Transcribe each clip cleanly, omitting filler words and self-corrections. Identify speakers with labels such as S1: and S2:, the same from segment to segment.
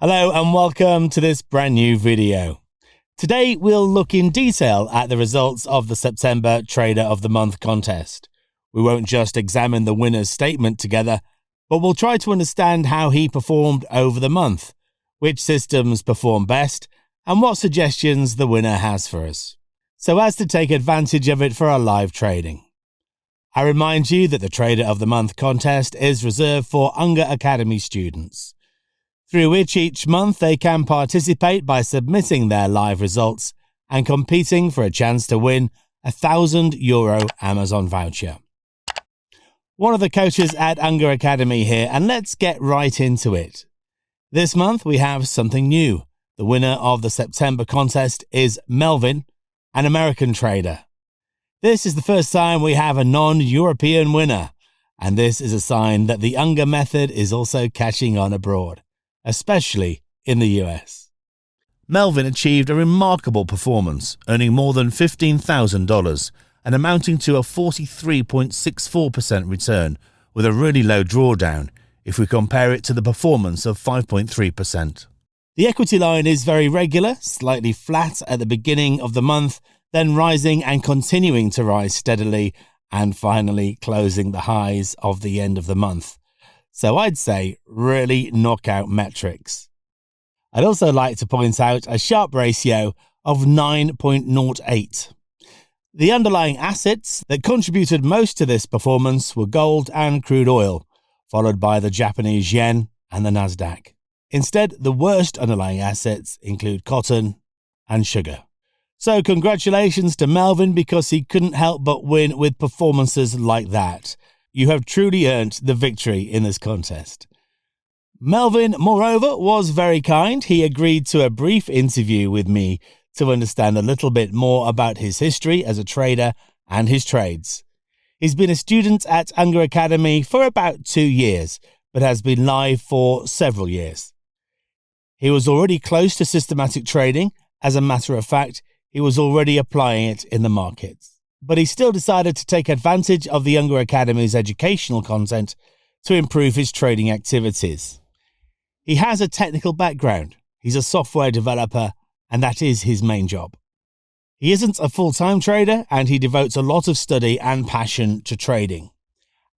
S1: Hello and welcome to this brand new video. Today we'll look in detail at the results of the September Trader of the Month contest. We won't just examine the winner's statement together, but we'll try to understand how he performed over the month, which systems performed best, and what suggestions the winner has for us, so as to take advantage of it for our live trading. I remind you that the Trader of the Month contest is reserved for Unger Academy students, through which each month they can participate by submitting their live results and competing for a chance to win a €1,000 Amazon voucher. One of the coaches at Unger Academy here, and let's get right into it. This month we have something new. The winner of the September contest is Melvin, an American trader. This is the first time we have a non-European winner, and this is a sign that the Unger method is also catching on abroad, especially in the US. Melvin achieved a remarkable performance, earning more than $15,000 and amounting to a 43.64% return with a really low drawdown if we compare it to the performance of 5.3%. The equity line is very regular, slightly flat at the beginning of the month, then rising and continuing to rise steadily, and finally closing the highs of the end of the month. So I'd say really knockout metrics. I'd also like to point out a Sharpe ratio of 9.08. The underlying assets that contributed most to this performance were gold and crude oil, followed by the Japanese yen and the Nasdaq. Instead, the worst underlying assets include cotton and sugar. So congratulations to Melvin, because he couldn't help but win with performances like that. You have truly earned the victory in this contest. Melvin, moreover, was very kind. He agreed to a brief interview with me to understand a little bit more about his history as a trader and his trades. He's been a student at Unger Academy for about 2 years, but has been live for several years. He was already close to systematic trading. As a matter of fact, he was already applying it in the markets. But he still decided to take advantage of the Unger Academy's educational content to improve his trading activities. He has a technical background. He's a software developer, and that is his main job. He isn't a full-time trader, and he devotes a lot of study and passion to trading.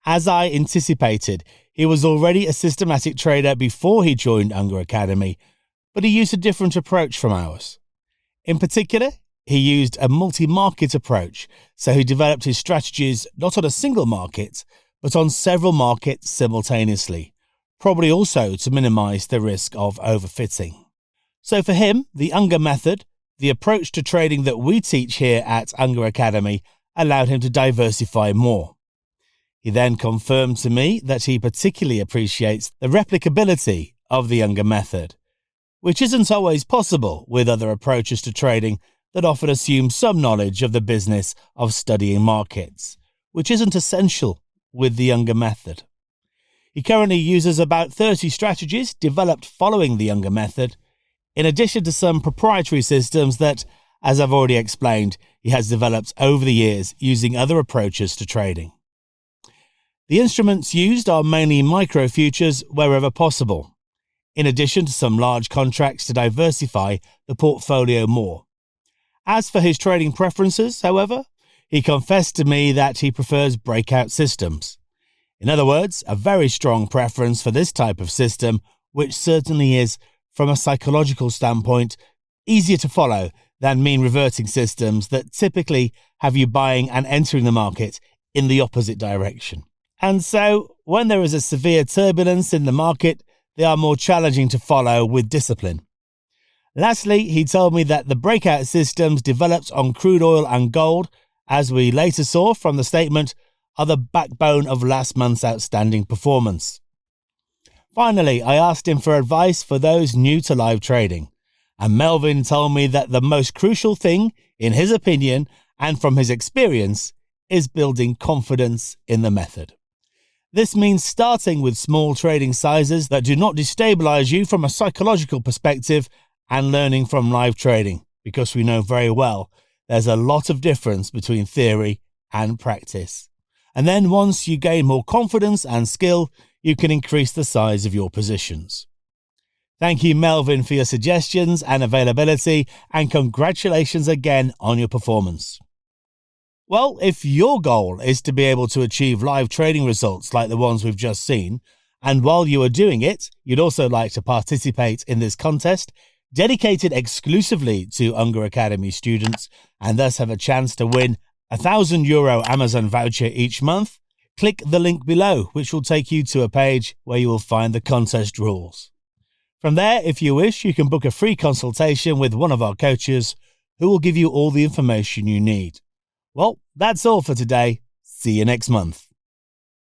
S1: As I anticipated, he was already a systematic trader before he joined Unger Academy, but he used a different approach from ours. In particular, he used a multi-market approach, so he developed his strategies not on a single market, but on several markets simultaneously, probably also to minimize the risk of overfitting. So for him, the Unger method, the approach to trading that we teach here at Unger Academy, allowed him to diversify more. He then confirmed to me that he particularly appreciates the replicability of the Unger method, which isn't always possible with other approaches to trading that often assume some knowledge of the business of studying markets, which isn't essential with the Unger method. He currently uses about 30 strategies developed following the Unger method, in addition to some proprietary systems that, as I've already explained, he has developed over the years using other approaches to trading. The instruments used are mainly micro futures wherever possible, in addition to some large contracts to diversify the portfolio more. As for his trading preferences, however, he confessed to me that he prefers breakout systems. In other words, a very strong preference for this type of system, which certainly is, from a psychological standpoint, easier to follow than mean reverting systems that typically have you buying and entering the market in the opposite direction. And so, when there is a severe turbulence in the market, they are more challenging to follow with discipline. Lastly, he told me that the breakout systems developed on crude oil and gold, as we later saw from the statement, are the backbone of last month's outstanding performance. Finally, I asked him for advice for those new to live trading, and Melvin told me that the most crucial thing, in his opinion and from his experience, is building confidence in the method. This means starting with small trading sizes that do not destabilize you from a psychological perspective, and learning from live trading, because we know very well there's a lot of difference between theory and practice. And then once you gain more confidence and skill, you can increase the size of your positions. Thank you, Melvin, for your suggestions and availability, and congratulations again on your performance. Well, if your goal is to be able to achieve live trading results like the ones we've just seen, and while you are doing it, you'd also like to participate in this contest, dedicated exclusively to Unger Academy students, and thus have a chance to win a €1,000 Amazon voucher each month, click the link below, which will take you to a page where you will find the contest rules. From there, if you wish, you can book a free consultation with one of our coaches who will give you all the information you need. Well, that's all for today. See you next month.